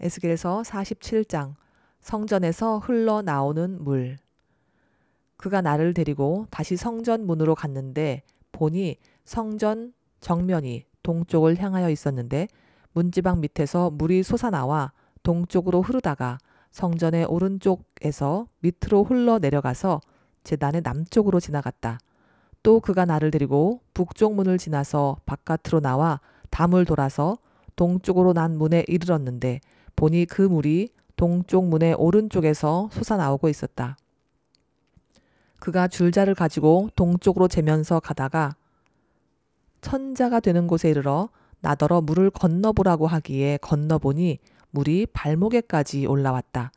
에스겔서 47장 성전에서 흘러나오는 물. 그가 나를 데리고 다시 성전 문으로 갔는데 보니 성전 정면이 동쪽을 향하여 있었는데 문지방 밑에서 물이 솟아나와 동쪽으로 흐르다가 성전의 오른쪽에서 밑으로 흘러내려가서 제단의 남쪽으로 지나갔다. 또 그가 나를 데리고 북쪽 문을 지나서 바깥으로 나와 담을 돌아서 동쪽으로 난 문에 이르렀는데 보니 그 물이 동쪽 문의 오른쪽에서 솟아나오고 있었다. 그가 줄자를 가지고 동쪽으로 재면서 가다가 천자가 되는 곳에 이르러 나더러 물을 건너보라고 하기에 건너보니 물이 발목에까지 올라왔다.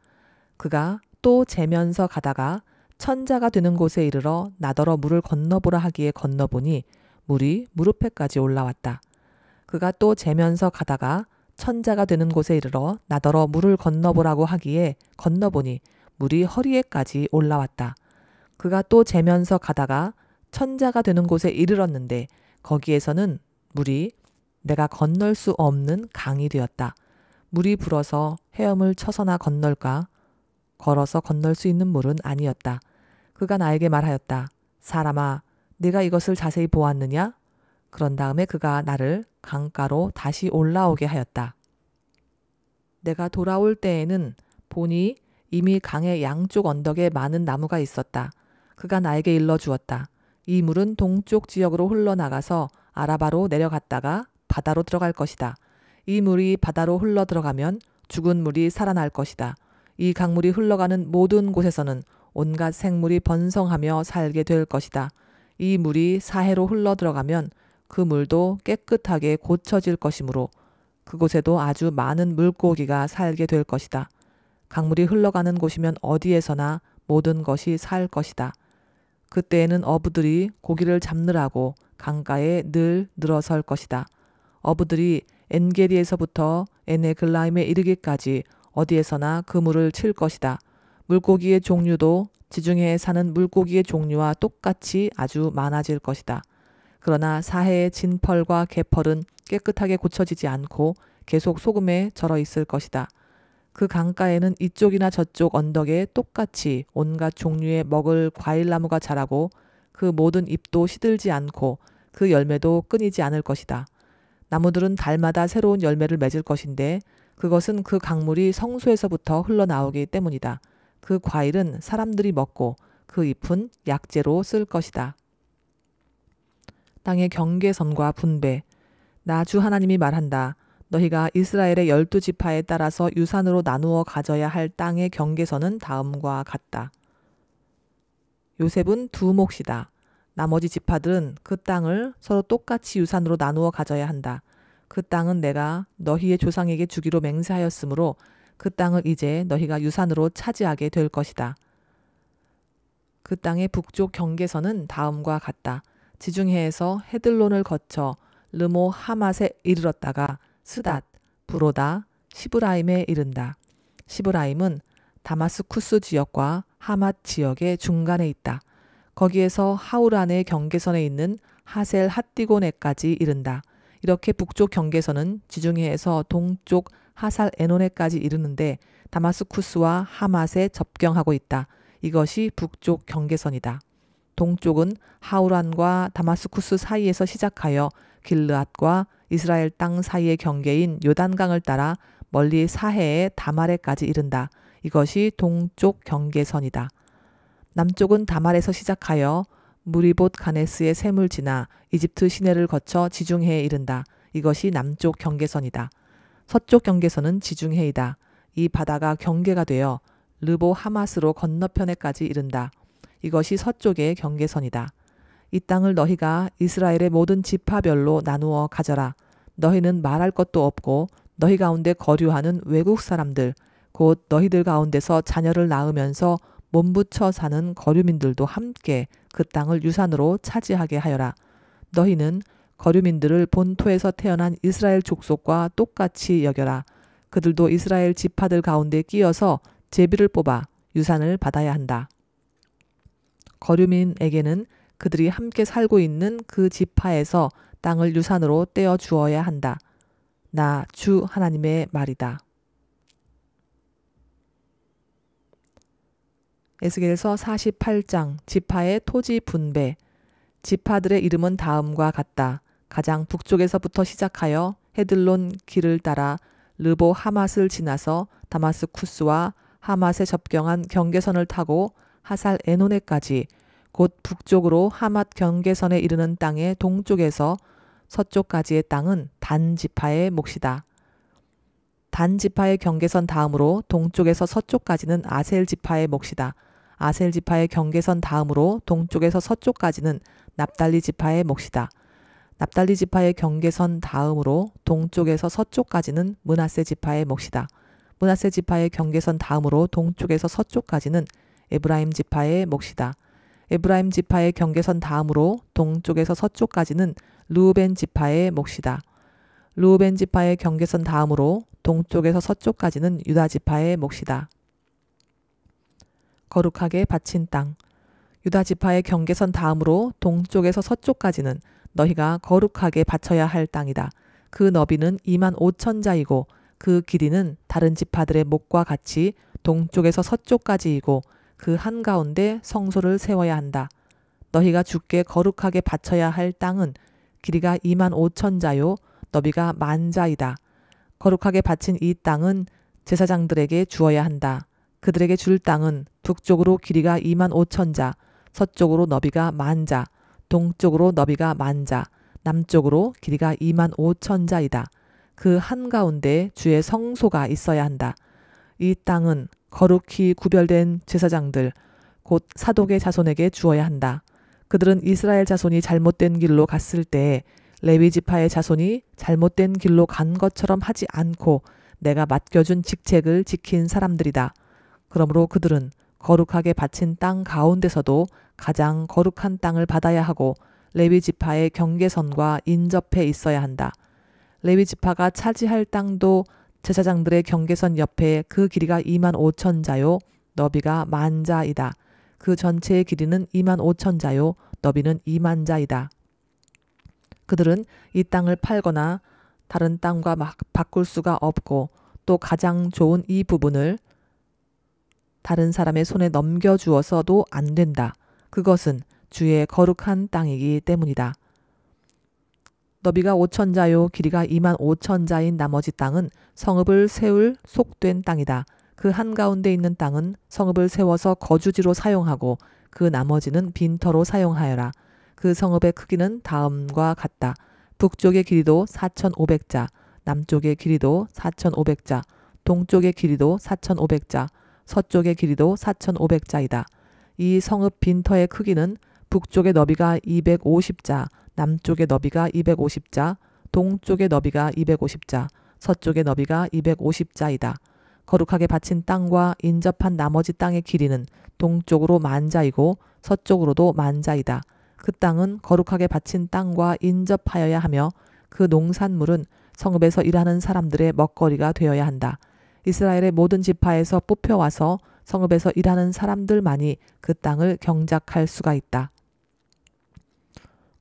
그가 또 재면서 가다가 천자가 되는 곳에 이르러 나더러 물을 건너보라 하기에 건너보니 물이 무릎에까지 올라왔다. 그가 또 재면서 가다가 천자가 되는 곳에 이르러 나더러 물을 건너보라고 하기에 건너보니 물이 허리에까지 올라왔다. 그가 또 재면서 가다가 천자가 되는 곳에 이르렀는데 거기에서는 물이 내가 건널 수 없는 강이 되었다. 물이 불어서 헤엄을 쳐서나 건널까? 걸어서 건널 수 있는 물은 아니었다. 그가 나에게 말하였다. 사람아, 네가 이것을 자세히 보았느냐? 그런 다음에 그가 나를 강가로 다시 올라오게 하였다. 내가 돌아올 때에는 보니 이미 강의 양쪽 언덕에 많은 나무가 있었다. 그가 나에게 일러주었다. 이 물은 동쪽 지역으로 흘러나가서 아라바로 내려갔다가 바다로 들어갈 것이다. 이 물이 바다로 흘러 들어가면 죽은 물이 살아날 것이다. 이 강물이 흘러가는 모든 곳에서는 온갖 생물이 번성하며 살게 될 것이다. 이 물이 사해로 흘러 들어가면 그 물도 깨끗하게 고쳐질 것이므로 그곳에도 아주 많은 물고기가 살게 될 것이다. 강물이 흘러가는 곳이면 어디에서나 모든 것이 살 것이다. 그때에는 어부들이 고기를 잡느라고 강가에 늘 늘어설 것이다. 어부들이 엔게리에서부터 에네글라임에 이르기까지 어디에서나 그물을 칠 것이다. 물고기의 종류도 지중해에 사는 물고기의 종류와 똑같이 아주 많아질 것이다. 그러나 사해의 진펄과 개펄은 깨끗하게 고쳐지지 않고 계속 소금에 절어 있을 것이다. 그 강가에는 이쪽이나 저쪽 언덕에 똑같이 온갖 종류의 먹을 과일나무가 자라고 그 모든 잎도 시들지 않고 그 열매도 끊이지 않을 것이다. 나무들은 달마다 새로운 열매를 맺을 것인데 그것은 그 강물이 성소에서부터 흘러나오기 때문이다. 그 과일은 사람들이 먹고 그 잎은 약재로 쓸 것이다. 땅의 경계선과 분배. 나 주 하나님이 말한다. 너희가 이스라엘의 12지파에 따라서 유산으로 나누어 가져야 할 땅의 경계선은 다음과 같다. 요셉은 두 몫이다. 나머지 지파들은 그 땅을 서로 똑같이 유산으로 나누어 가져야 한다. 그 땅은 내가 너희의 조상에게 주기로 맹세하였으므로 그 땅을 이제 너희가 유산으로 차지하게 될 것이다. 그 땅의 북쪽 경계선은 다음과 같다. 지중해에서 헤들론을 거쳐 르모 하맛에 이르렀다가 스닷, 브로다, 시브라임에 이른다. 시브라임은 다마스쿠스 지역과 하맛 지역의 중간에 있다. 거기에서 하우란의 경계선에 있는 하셀 핫디고네까지 이른다. 이렇게 북쪽 경계선은 지중해에서 동쪽 하살 에논에까지 이르는데 다마스쿠스와 하맛에 접경하고 있다. 이것이 북쪽 경계선이다. 동쪽은 하우란과 다마스쿠스 사이에서 시작하여 길르앗과 이스라엘 땅 사이의 경계인 요단강을 따라 멀리 사해의 다말에까지 이른다. 이것이 동쪽 경계선이다. 남쪽은 다말에서 시작하여 무리봇 가네스의 샘을 지나 이집트 시내를 거쳐 지중해에 이른다. 이것이 남쪽 경계선이다. 서쪽 경계선은 지중해이다. 이 바다가 경계가 되어 르보 하맛으로 건너편에까지 이른다. 이것이 서쪽의 경계선이다. 이 땅을 너희가 이스라엘의 모든 지파별로 나누어 가져라. 너희는 말할 것도 없고 너희 가운데 거류하는 외국 사람들 곧 너희들 가운데서 자녀를 낳으면서 몸붙여 사는 거류민들도 함께 그 땅을 유산으로 차지하게 하여라. 너희는 거류민들을 본토에서 태어난 이스라엘 족속과 똑같이 여겨라. 그들도 이스라엘 지파들 가운데 끼어서 제비를 뽑아 유산을 받아야 한다. 거류민에게는 그들이 함께 살고 있는 그 지파에서 땅을 유산으로 떼어 주어야 한다. 나 주 하나님의 말이다. 에스겔서 48장 지파의 토지 분배. 지파들의 이름은 다음과 같다. 가장 북쪽에서부터 시작하여 헤들론 길을 따라 르보 하맛을 지나서 다마스쿠스와 하맛에 접경한 경계선을 타고 하살 에노네까지, 곧 북쪽으로 하맛 경계선에 이르는 땅의 동쪽에서 서쪽까지의 땅은 단 지파의 몫이다. 단 지파의 경계선 다음으로 동쪽에서 서쪽까지는 아셀 지파의 몫이다. 아셀 지파의 경계선 다음으로 동쪽에서 서쪽까지는 납달리 지파의 몫이다. 납달리 지파의 경계선 다음으로 동쪽에서 서쪽까지는 므낫세 지파의 몫이다. 므낫세 지파의 경계선 다음으로 동쪽에서 서쪽까지는 에브라임 지파의 몫이다. 에브라임 지파의 경계선 다음으로 동쪽에서 서쪽까지는 르우벤 지파의 몫이다. 르우벤 지파의 경계선 다음으로 동쪽에서 서쪽까지는 유다 지파의 몫이다. 거룩하게 바친 땅. 유다 지파의 경계선 다음으로 동쪽에서 서쪽까지는 너희가 거룩하게 바쳐야 할 땅이다. 그 너비는 25,000자이고 그 길이는 다른 지파들의 목과 같이 동쪽에서 서쪽까지이고 그 한가운데 성소를 세워야 한다. 너희가 주께 거룩하게 바쳐야 할 땅은 길이가 25,000자요 너비가 10,000자이다. 거룩하게 바친 이 땅은 제사장들에게 주어야 한다. 그들에게 줄 땅은 북쪽으로 길이가 25,000자, 서쪽으로 너비가 10,000자, 동쪽으로 너비가 10,000자, 남쪽으로 길이가 25,000자이다. 그 한가운데 주의 성소가 있어야 한다. 이 땅은 거룩히 구별된 제사장들, 곧 사독의 자손에게 주어야 한다. 그들은 이스라엘 자손이 잘못된 길로 갔을 때 레위 지파의 자손이 잘못된 길로 간 것처럼 하지 않고 내가 맡겨준 직책을 지킨 사람들이다. 그러므로 그들은 거룩하게 바친 땅 가운데서도 가장 거룩한 땅을 받아야 하고 레위 지파의 경계선과 인접해 있어야 한다. 레위 지파가 차지할 땅도 제사장들의 경계선 옆에 그 길이가 25,000자요 너비가 10,000자이다. 그 전체의 길이는 25,000자요 너비는 20,000자이다. 그들은 이 땅을 팔거나 다른 땅과 바꿀 수가 없고 또 가장 좋은 이 부분을 다른 사람의 손에 넘겨주어서도 안 된다. 그것은 주의 거룩한 땅이기 때문이다. 너비가 5,000자요 길이가 25,000자인 나머지 땅은 성읍을 세울 속된 땅이다. 그 한가운데 있는 땅은 성읍을 세워서 거주지로 사용하고 그 나머지는 빈터로 사용하여라. 그 성읍의 크기는 다음과 같다. 북쪽의 길이도 4,500자, 남쪽의 길이도 4,500자, 동쪽의 길이도 4,500자, 서쪽의 길이도 4,500자이다. 이 성읍 빈터의 크기는 북쪽의 너비가 250자, 남쪽의 너비가 250자, 동쪽의 너비가 250자, 서쪽의 너비가 250자이다. 거룩하게 바친 땅과 인접한 나머지 땅의 길이는 동쪽으로 10,000자이고 서쪽으로도 10,000자이다. 그 땅은 거룩하게 바친 땅과 인접하여야 하며 그 농산물은 성읍에서 일하는 사람들의 먹거리가 되어야 한다. 이스라엘의 모든 지파에서 뽑혀와서 성읍에서 일하는 사람들만이 그 땅을 경작할 수가 있다.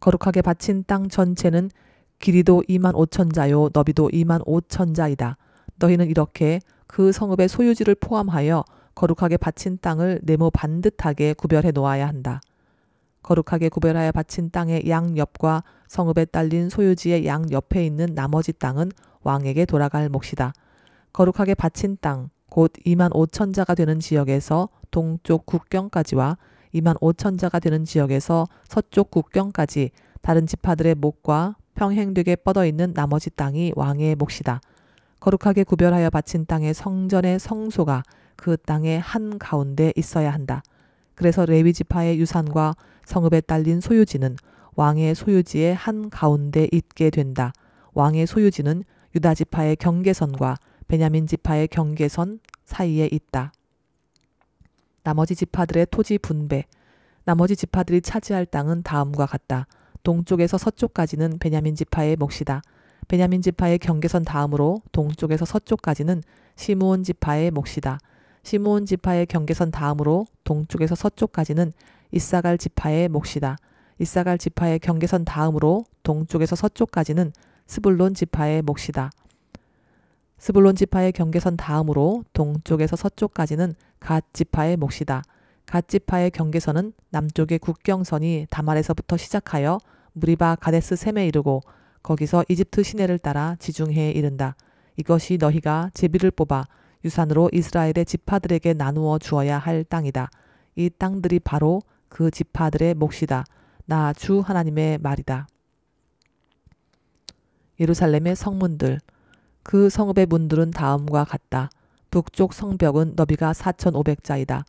거룩하게 바친 땅 전체는 길이도 25,000자요 너비도 25,000자이다. 너희는 이렇게 그 성읍의 소유지를 포함하여 거룩하게 바친 땅을 네모 반듯하게 구별해 놓아야 한다. 거룩하게 구별하여 바친 땅의 양옆과 성읍에 딸린 소유지의 양옆에 있는 나머지 땅은 왕에게 돌아갈 몫이다. 거룩하게 바친 땅, 곧 25,000자가 되는 지역에서 동쪽 국경까지와 25,000자가 되는 지역에서 서쪽 국경까지 다른 지파들의 몫과 평행되게 뻗어 있는 나머지 땅이 왕의 몫이다. 거룩하게 구별하여 바친 땅의 성전의 성소가 그 땅의 한가운데 있어야 한다. 그래서 레위 지파의 유산과 성읍에 딸린 소유지는 왕의 소유지의 한가운데 있게 된다. 왕의 소유지는 유다 지파의 경계선과 베냐민 지파의 경계선 사이에 있다. 나머지 지파들의 토지 분배. 나머지 지파들이 차지할 땅은 다음과 같다. 동쪽에서 서쪽까지는 베냐민 지파의 몫이다. 베냐민 지파의 경계선 다음으로 동쪽에서 서쪽까지는 시므온 지파의 몫이다. 시므온 지파의 경계선 다음으로 동쪽에서 서쪽까지는 이사갈 지파의 몫이다. 이사갈 지파의 경계선 다음으로 동쪽에서 서쪽까지는 스불론 지파의 몫이다. 스불론 지파의 경계선 다음으로 동쪽에서 서쪽까지는 갓 지파의 몫이다. 갓 지파의 경계선은 남쪽의 국경선이 다말에서부터 시작하여 무리바 가데스 셈에 이르고 거기서 이집트 시내를 따라 지중해에 이른다. 이것이 너희가 제비를 뽑아 유산으로 이스라엘의 지파들에게 나누어 주어야 할 땅이다. 이 땅들이 바로 그 지파들의 몫이다. 나 주 하나님의 말이다. 예루살렘의 성문들. 그 성읍의 문들은 다음과 같다. 북쪽 성벽은 너비가 4,500자이다.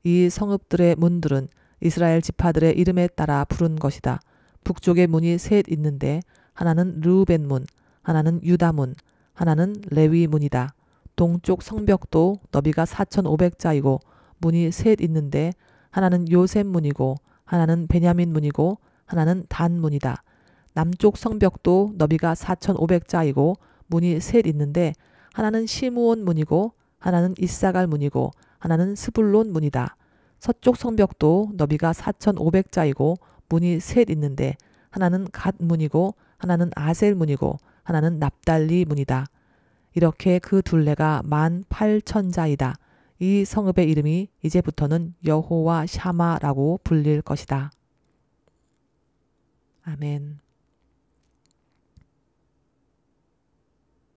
이 성읍들의 문들은 이스라엘 지파들의 이름에 따라 부른 것이다. 북쪽의 문이 셋 있는데 하나는 르우벤 문, 하나는 유다 문, 하나는 레위 문이다. 동쪽 성벽도 너비가 4,500자이고 문이 셋 있는데 하나는 요셉 문이고 하나는 베냐민 문이고 하나는 단 문이다. 남쪽 성벽도 너비가 4,500자이고 문이 셋 있는데 하나는 시므온 문이고 하나는 이사갈 문이고 하나는 스불론 문이다. 서쪽 성벽도 너비가 4,500자이고 문이 셋 있는데 하나는 갓 문이고 하나는 아셀 문이고 하나는 납달리 문이다. 이렇게 그 둘레가 18,000자이다. 이 성읍의 이름이 이제부터는 여호와 샤마라고 불릴 것이다. 아멘.